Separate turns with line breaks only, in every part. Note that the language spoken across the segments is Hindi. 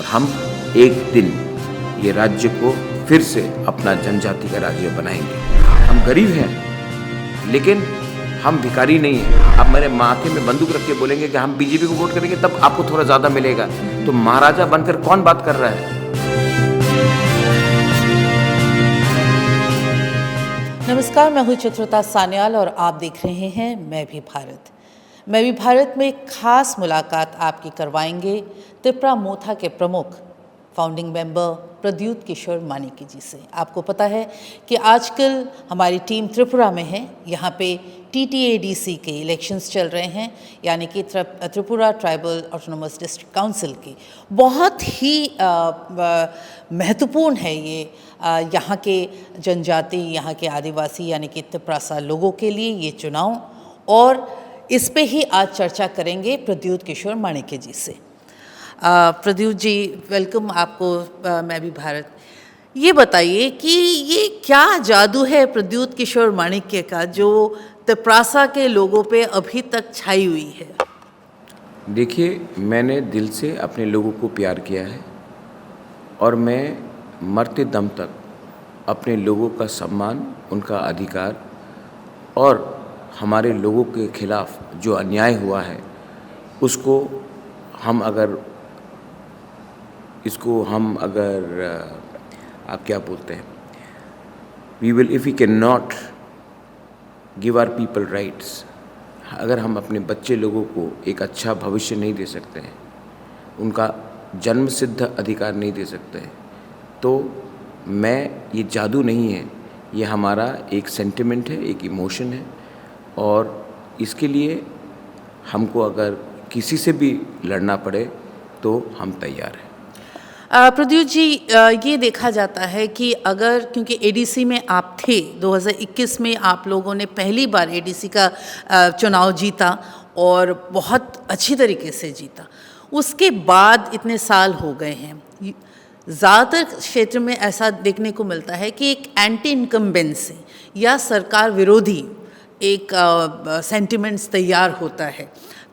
और हम एक दिन ये राज्य को फिर से अपना जनजाति का राज्य बनाएंगे। हम गरीब हैं लेकिन हम भिखारी नहीं हैं। आप मेरे माथे में बंदूक रख के बोलेंगे कि हम बीजेपी को वोट करेंगे तब आपको थोड़ा ज़्यादा मिलेगा, तो महाराजा बनकर कौन बात कर रहा है?
नमस्कार, मैं हूँ चित्रता सान्याल और आप देख रहे हैं मैं भी भारत। मैं भी भारत में एक खास मुलाकात आपकी करवाएंगे त्रिपुरा मोथा के प्रमुख फाउंडिंग मेंबर प्रद्युत किशोर मानिकी जी से। आपको पता है कि आजकल हमारी टीम त्रिपुरा में है। यहाँ पे TTADC के इलेक्शंस चल रहे हैं, यानी कि Tripura tribal autonomous district council की। बहुत ही महत्वपूर्ण है ये यहाँ के जनजाति, यहाँ के आदिवासी यानी कि त्रिपुरासा लोगों के लिए ये चुनाव, और इस पे ही आज चर्चा करेंगे प्रद्युत किशोर मानिकी जी से। प्रद्युत जी, वेलकम आपको मैं भी भारत। ये बताइए कि ये क्या जादू है प्रद्युत किशोर माणिक्य का जो त्रिपुरासा के लोगों पे अभी तक छाई हुई है?
देखिए, मैंने दिल से अपने लोगों को प्यार किया है और मैं मरते दम तक अपने लोगों का सम्मान, उनका अधिकार और हमारे लोगों के खिलाफ जो अन्याय हुआ है उसको हम अगर आप क्या बोलते हैं, we will if we can not give our people rights, अगर हम अपने बच्चे लोगों को एक अच्छा भविष्य नहीं दे सकते हैं, उनका जन्म सिद्ध अधिकार नहीं दे सकते हैं, तो ये जादू नहीं है, ये हमारा एक सेंटिमेंट है, एक इमोशन है, और इसके लिए हमको अगर किसी से भी लड़ना पड़े तो हम तैयार हैं।
प्रद्युत जी, ये देखा जाता है कि अगर, क्योंकि ADC में आप थे 2021 में, आप लोगों ने पहली बार ADC का चुनाव जीता और बहुत अच्छी तरीके से जीता। उसके बाद इतने साल हो गए हैं, ज़्यादातर क्षेत्र में ऐसा देखने को मिलता है कि एक एंटी इनकम्बेंसी या सरकार विरोधी एक सेंटिमेंट्स तैयार होता है,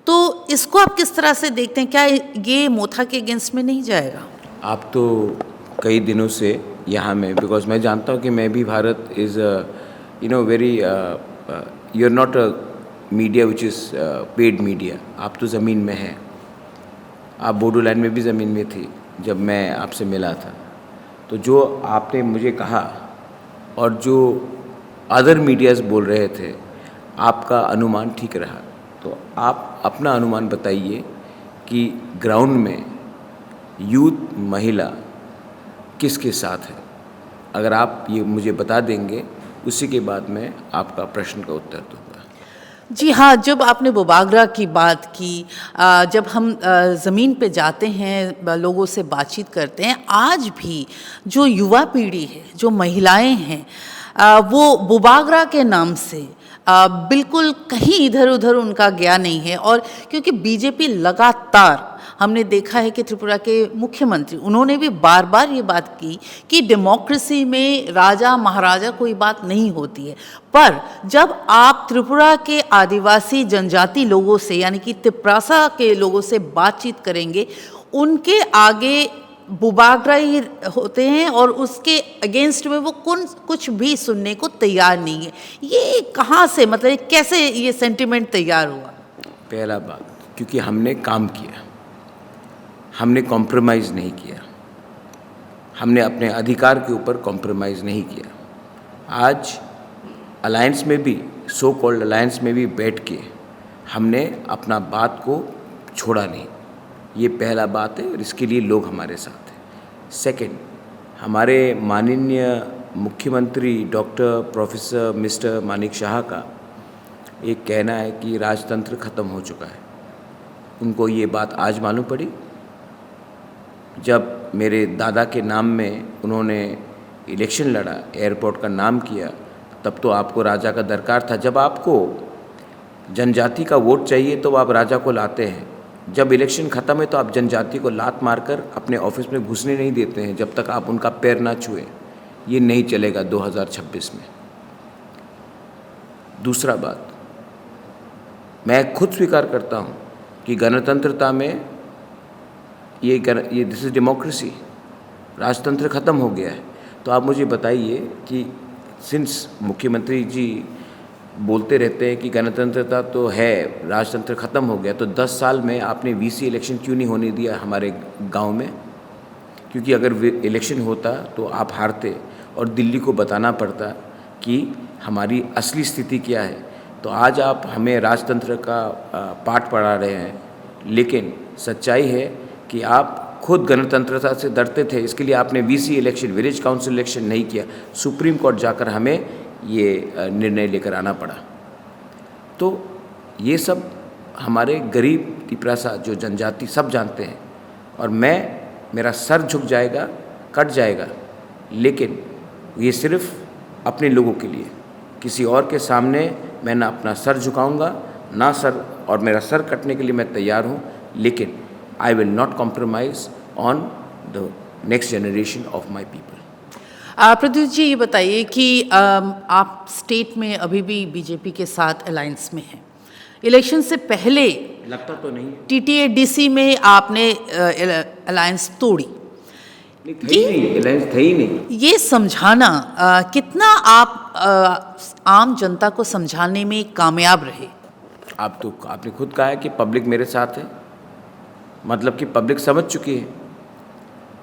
तो इसको आप किस तरह से देखते हैं? क्या ये मोथा के अगेंस्ट में नहीं जाएगा?
आप तो कई दिनों से यहाँ में, बिकॉज मैं जानता हूँ कि मैं भी Bharat is very you are not a media which is paid media. आप तो ज़मीन में हैं, आप बोडोलैंड में भी ज़मीन में थी जब मैं आपसे मिला था। तो जो आपने मुझे कहा और जो अदर मीडियाज़ बोल रहे थे, आपका अनुमान ठीक रहा। तो आप अपना अनुमान बताइए कि ग्राउंड में यूथ, महिला किसके साथ है? अगर आप ये मुझे बता देंगे, उसी के बाद मैं आपका प्रश्न का उत्तर दूंगा।
जी हाँ, जब आपने बोबागरा की बात की, जब हम ज़मीन पे जाते हैं, लोगों से बातचीत करते हैं, आज भी जो युवा पीढ़ी है, जो महिलाएं हैं, वो बोबागरा के नाम से बिल्कुल कहीं इधर उधर उनका ज्ञान नहीं है। और क्योंकि बीजेपी लगातार, हमने देखा है कि त्रिपुरा के मुख्यमंत्री, उन्होंने भी बार बार ये बात की कि डेमोक्रेसी में राजा महाराजा कोई बात नहीं होती है। पर जब आप त्रिपुरा के आदिवासी जनजाति लोगों से, यानी कि त्रिपुरासा के लोगों से बातचीत करेंगे, उनके आगे बोबागरा ही होते हैं और उसके अगेंस्ट में वो कुछ भी सुनने को तैयार नहीं है। ये कहाँ से, मतलब कैसे ये सेंटिमेंट तैयार हुआ?
पहला बात, क्योंकि हमने काम किया, हमने कॉम्प्रोमाइज़ नहीं किया, हमने अपने अधिकार के ऊपर कॉम्प्रोमाइज़ नहीं किया। आज अलायंस में भी, सो कॉल्ड अलायंस में भी बैठ के हमने अपना बात को छोड़ा नहीं। ये पहला बात है और इसके लिए लोग हमारे साथ हैं। सेकंड, हमारे माननीय मुख्यमंत्री doctor professor mister Manik Shah का एक कहना है कि राजतंत्र ख़त्म हो चुका है। उनको ये बात आज मालूम पड़ी जब मेरे दादा के नाम में उन्होंने इलेक्शन लड़ा, एयरपोर्ट का नाम किया, तब तो आपको राजा का दरकार था। जब आपको जनजाति का वोट चाहिए तो आप राजा को लाते हैं, जब इलेक्शन ख़त्म है तो आप जनजाति को लात मारकर अपने ऑफिस में घुसने नहीं देते हैं जब तक आप उनका पैर ना छुए। ये नहीं चलेगा 2026 में। दूसरा बात, मैं खुद स्वीकार करता हूँ कि गणतंत्रता में ये दिस इज़ डेमोक्रेसी, राजतंत्र ख़त्म हो गया है। तो आप मुझे बताइए कि सिंस मुख्यमंत्री जी बोलते रहते हैं कि गणतंत्रता तो है, राजतंत्र ख़त्म हो गया, तो 10 साल में आपने वीसी इलेक्शन क्यों नहीं होने दिया हमारे गांव में? क्योंकि अगर इलेक्शन होता तो आप हारते और दिल्ली को बताना पड़ता कि हमारी असली स्थिति क्या है। तो आज आप हमें राजतंत्र का पाठ पढ़ा रहे हैं, लेकिन सच्चाई है कि आप खुद गणतंत्रता से डरते थे, इसके लिए आपने VC election, village council election नहीं किया। सुप्रीम कोर्ट जाकर हमें ये निर्णय लेकर आना पड़ा। तो ये सब हमारे गरीब तिपरासा जो जनजाति सब जानते हैं, और मेरा सर झुक जाएगा, कट जाएगा, लेकिन ये सिर्फ अपने लोगों के लिए। किसी और के सामने मैं ना अपना सर झुकाऊंगा, ना सर, और मेरा सर कटने के लिए मैं तैयार हूँ, लेकिन I will not compromise on the next generation of my people.
Pradyut ji, ये बताइए कि आप स्टेट में अभी भी बीजेपी के साथ अलायंस में हैं। इलेक्शन से पहले
लगता तो नहीं है,
टीटीए डीसी में आपने अलायंस तोड़ी।
अलायंस था ही नहीं।
ये समझाना कितना आप आम जनता को समझाने में कामयाब रहे?
आपने खुद कहा है कि पब्लिक मेरे साथ है, मतलब कि पब्लिक समझ चुकी है।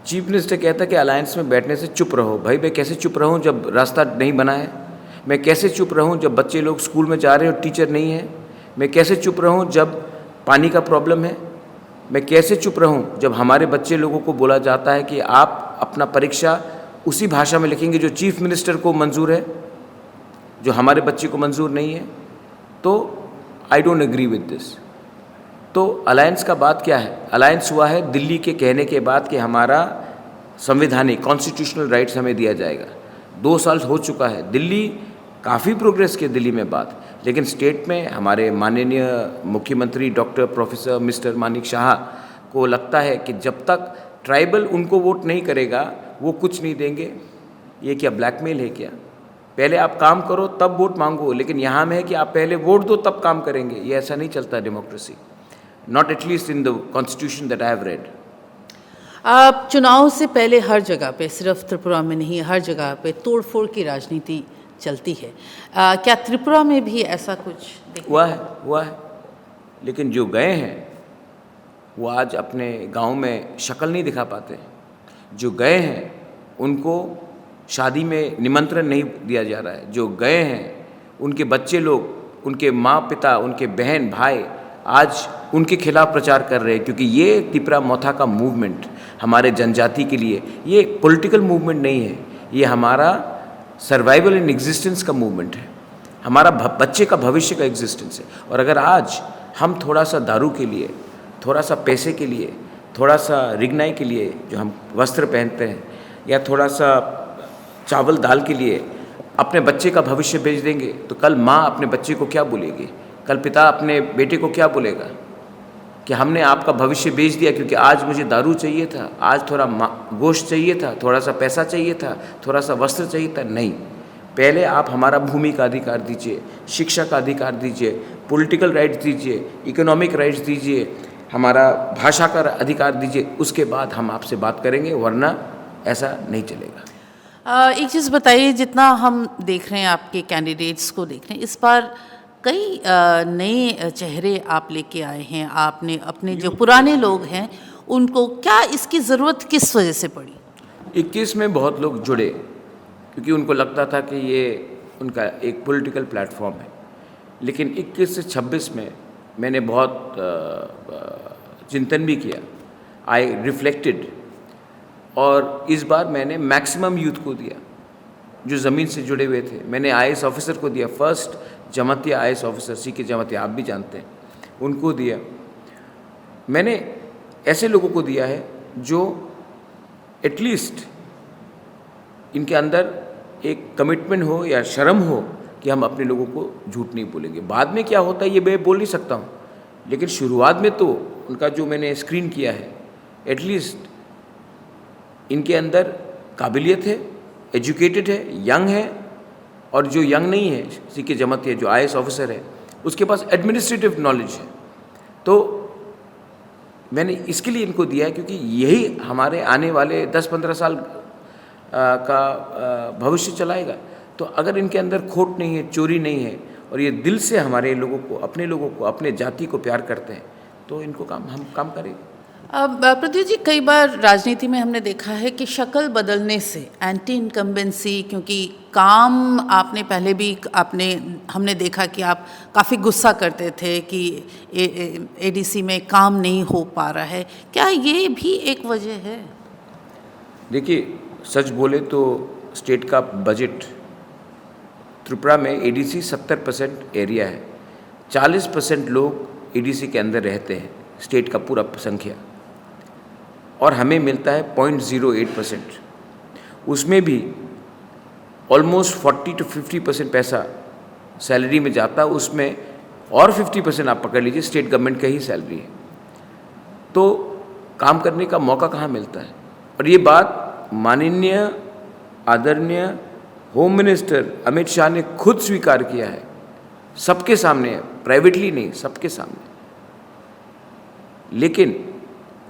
चीफ मिनिस्टर कहता है कि अलायंस में बैठने से चुप रहो। भाई मैं कैसे चुप रहूं जब रास्ता नहीं बना है? मैं कैसे चुप रहूं जब बच्चे लोग स्कूल में जा रहे हैं और टीचर नहीं है? मैं कैसे चुप रहूं जब पानी का प्रॉब्लम है? मैं कैसे चुप रहूं जब हमारे बच्चे लोगों को बोला जाता है कि आप अपना परीक्षा उसी भाषा में लिखेंगे जो चीफ मिनिस्टर को मंजूर है, जो हमारे बच्चे को मंजूर नहीं है? तो I don't agree with this. तो अलायंस का बात क्या है? अलायंस हुआ है दिल्ली के कहने के बाद कि हमारा संवैधानिक कॉन्स्टिट्यूशनल राइट्स हमें दिया जाएगा। 2 साल हो चुका है, दिल्ली काफ़ी प्रोग्रेस की दिल्ली में बात, लेकिन स्टेट में हमारे माननीय मुख्यमंत्री doctor professor mister Manik Shah को लगता है कि जब तक ट्राइबल उनको वोट नहीं करेगा वो कुछ नहीं देंगे। ये क्या ब्लैकमेल है क्या? पहले आप काम करो तब वोट मांगो, लेकिन यहाँ में है कि आप पहले वोट दो तब काम करेंगे। ये ऐसा नहीं चलता democracy, not at least in the constitution that I have read.
आप चुनाव से पहले हर जगह पे, सिर्फ त्रिपुरा में नहीं, हर जगह पे तोड़फोड़ की राजनीति चलती है। क्या त्रिपुरा में भी ऐसा कुछ
हुआ है, लेकिन जो गए हैं वो आज अपने गांव में शक्ल नहीं दिखा पाते। जो गए हैं उनको शादी में निमंत्रण नहीं दिया जा रहा है। जो गए हैं उनके बच्चे लोग, उनके माँ पिता, उनके बहन भाई आज उनके खिलाफ प्रचार कर रहे हैं, क्योंकि ये त्रिपुरा मोथा का मूवमेंट हमारे जनजाति के लिए ये पॉलिटिकल मूवमेंट नहीं है, ये हमारा सर्वाइवल इन एग्जिस्टेंस का मूवमेंट है, हमारा बच्चे का भविष्य का एग्जिस्टेंस है। और अगर आज हम थोड़ा सा दारू के लिए, थोड़ा सा पैसे के लिए, थोड़ा सा रिगनाई के लिए जो हम वस्त्र पहनते हैं, या थोड़ा सा चावल दाल के लिए अपने बच्चे का भविष्य बेच देंगे, तो कल माँ अपने बच्चे को क्या बोलेगी? कल पिता अपने बेटे को क्या बोलेगा कि हमने आपका भविष्य बेच दिया क्योंकि आज मुझे दारू चाहिए था, आज थोड़ा गोश्त चाहिए था, थोड़ा सा पैसा चाहिए था, थोड़ा सा वस्त्र चाहिए था? नहीं, पहले आप हमारा भूमि का अधिकार दीजिए, शिक्षा का अधिकार दीजिए, पॉलिटिकल राइट्स दीजिए, इकोनॉमिक राइट्स दीजिए, हमारा भाषा का अधिकार दीजिए, उसके बाद हम आपसे बात करेंगे, वरना ऐसा नहीं चलेगा।
एक चीज़ बताइए, जितना हम देख रहे हैं आपके कैंडिडेट्स को देख रहे हैं, इस बार कई नए चेहरे आप लेके आए हैं। आपने अपने जो पुराने लोग हैं उनको, क्या इसकी ज़रूरत किस वजह से पड़ी?
21 में बहुत लोग जुड़े क्योंकि उनको लगता था कि ये उनका एक पॉलिटिकल प्लेटफॉर्म है, लेकिन 21 से 26 में मैंने बहुत चिंतन भी किया, आई रिफ्लेक्टेड, और इस बार मैंने मैक्सिमम यूथ को दिया जो ज़मीन से जुड़े हुए थे। मैंने आईएएस ऑफिसर को दिया, first Jamatia IAS officer CK Jamatia, आप भी जानते हैं, उनको दिया। मैंने ऐसे लोगों को दिया है जो एटलीस्ट इनके अंदर एक कमिटमेंट हो या शर्म हो कि हम अपने लोगों को झूठ नहीं बोलेंगे। बाद में क्या होता है ये मैं बोल नहीं सकता हूँ, लेकिन शुरुआत में तो उनका जो मैंने स्क्रीन किया है, एटलीस्ट इनके अंदर काबिलियत है, एजुकेटेड है, यंग है, और जो यंग नहीं है सीके जमातिया जो आईएएस ऑफिसर है उसके पास एडमिनिस्ट्रेटिव नॉलेज है। तो मैंने इसके लिए इनको दिया है क्योंकि यही हमारे आने वाले 10-15 साल का भविष्य चलाएगा। तो अगर इनके अंदर खोट नहीं है, चोरी नहीं है और ये दिल से हमारे लोगों को, अपने जाति को प्यार करते हैं, तो इनको हम काम करेंगे।
अब प्रद्युत जी, कई बार राजनीति में हमने देखा है कि शक्ल बदलने से एंटी इनकम्बेंसी, क्योंकि काम आपने पहले भी हमने देखा कि आप काफ़ी गुस्सा करते थे कि एडीसी में काम नहीं हो पा रहा है, क्या ये भी एक वजह है?
देखिए, सच बोले तो स्टेट का बजट त्रिपुरा में एडीसी 70% एरिया है, 40% लोग एडीसी के अंदर रहते हैं, स्टेट का पूरा संख्या, और हमें मिलता है 0.08%। उसमें भी ऑलमोस्ट 40 to 50% पैसा सैलरी में जाता है, उसमें और 50% आप पकड़ लीजिए स्टेट गवर्नमेंट का ही सैलरी है। तो काम करने का मौका कहाँ मिलता है? और ये बात माननीय आदरणीय होम मिनिस्टर अमित शाह ने खुद स्वीकार किया है, सबके सामने, प्राइवेटली नहीं, सबके सामने। लेकिन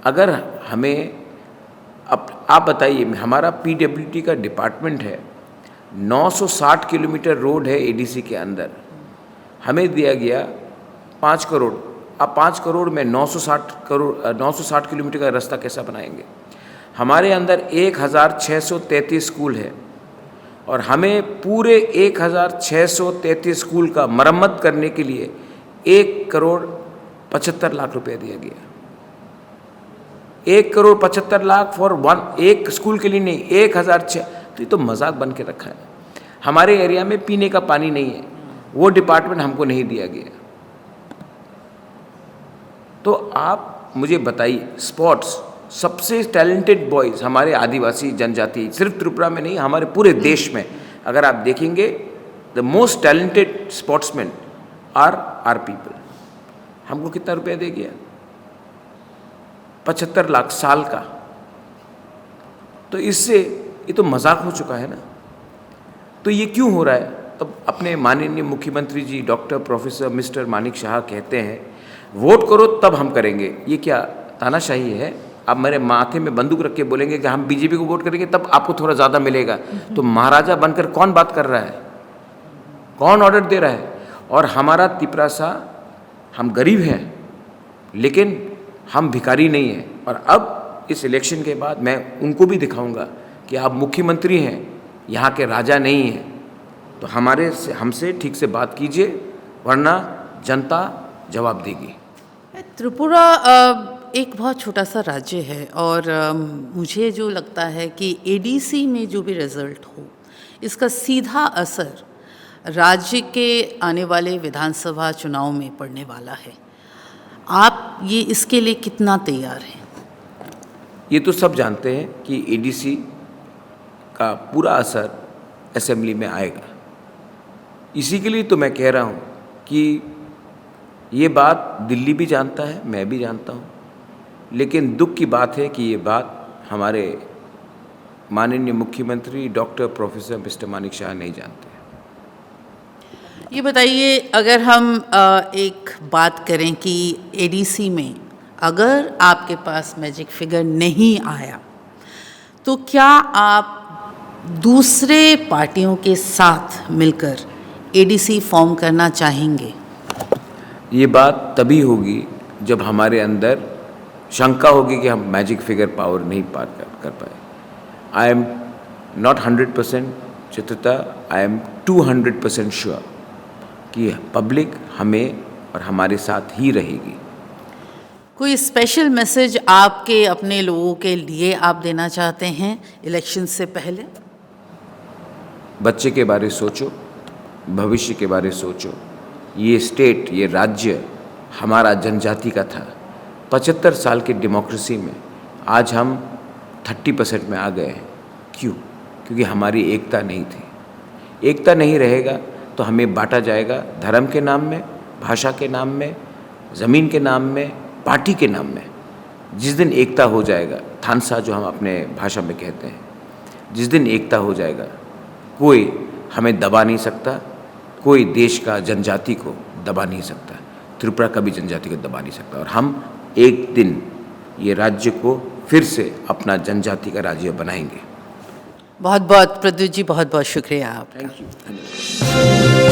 अगर हमें आप बताइए, हमारा पीडब्ल्यूडी का डिपार्टमेंट है, 960 किलोमीटर रोड है एडीसी के अंदर, हमें दिया गया 5 करोड़। अब 5 करोड़ में 960 किलोमीटर का रास्ता कैसा बनाएंगे? हमारे अंदर 1633 स्कूल है और हमें पूरे 1633 स्कूल का मरम्मत करने के लिए 1,75 लाख रुपया दिया गया। 1,75 लाख फॉर एक स्कूल के लिए नहीं, 1,006। तो ये तो मजाक बन के रखा है। हमारे एरिया में पीने का पानी नहीं है, वो डिपार्टमेंट हमको नहीं दिया गया। तो आप मुझे बताइए, स्पोर्ट्स, सबसे टैलेंटेड बॉयज़ हमारे आदिवासी जनजाति, सिर्फ त्रिपुरा में नहीं, हमारे पूरे देश में अगर आप देखेंगे, the most talented sportsman are people. हमको कितना रुपया दे गया? 75 लाख साल का। तो इससे ये तो मजाक हो चुका है ना। तो ये क्यों हो रहा है? अब अपने माननीय मुख्यमंत्री जी doctor professor mister Manik Shah कहते हैं वोट करो तब हम करेंगे। ये क्या तानाशाही है? आप मेरे माथे में बंदूक रख के बोलेंगे कि हम बीजेपी को वोट करेंगे तब आपको थोड़ा ज़्यादा मिलेगा। तो महाराजा बनकर कौन बात कर रहा है? कौन ऑर्डर दे रहा है? और हमारा तिपरासा, हम गरीब हैं लेकिन हम भिखारी नहीं हैं। और अब इस इलेक्शन के बाद मैं उनको भी दिखाऊंगा कि आप मुख्यमंत्री हैं, यहाँ के राजा नहीं हैं। तो हमसे ठीक से बात कीजिए, वरना जनता जवाब देगी।
त्रिपुरा एक बहुत छोटा सा राज्य है और मुझे जो लगता है कि एडीसी में जो भी रिज़ल्ट हो, इसका सीधा असर राज्य के आने वाले विधानसभा चुनाव में पड़ने वाला है। आप ये इसके लिए कितना तैयार हैं?
ये तो सब जानते हैं कि एडीसी का पूरा असर असेंबली में आएगा। इसी के लिए तो मैं कह रहा हूँ कि ये बात दिल्ली भी जानता है, मैं भी जानता हूँ, लेकिन दुख की बात है कि ये बात हमारे माननीय मुख्यमंत्री doctor professor mister Manik Shah नहीं जानते।
ये बताइए, अगर हम एक बात करें कि एडीसी में अगर आपके पास मैजिक फिगर नहीं आया तो क्या आप दूसरे पार्टियों के साथ मिलकर एडीसी फॉर्म करना चाहेंगे?
ये बात तभी होगी जब हमारे अंदर शंका होगी कि हम मैजिक फिगर पावर नहीं पार कर पाए। आई एम नॉट 100% चित्रता, आई एम 200% श्योर कि पब्लिक हमें और हमारे साथ ही रहेगी।
कोई स्पेशल मैसेज आपके अपने लोगों के लिए आप देना चाहते हैं इलेक्शन से पहले?
बच्चे के बारे सोचो, भविष्य के बारे सोचो। ये स्टेट, ये राज्य हमारा जनजाति का था। 75 साल की डेमोक्रेसी में आज हम 30% में आ गए हैं। क्यों? क्योंकि हमारी एकता नहीं थी। एकता नहीं रहेगा तो हमें बांटा जाएगा धर्म के नाम में, भाषा के नाम में, ज़मीन के नाम में, पार्टी के नाम में। जिस दिन एकता हो जाएगा, थानसा जो हम अपने भाषा में कहते हैं, जिस दिन एकता हो जाएगा, कोई हमें दबा नहीं सकता, कोई देश का जनजाति को दबा नहीं सकता, त्रिपुरा का भी जनजाति को दबा नहीं सकता। और हम एक दिन ये राज्य को फिर से अपना जनजाति का राज्य बनाएंगे।
बहुत बहुत प्रद्युत जी, बहुत बहुत शुक्रिया आपका।
Thank you.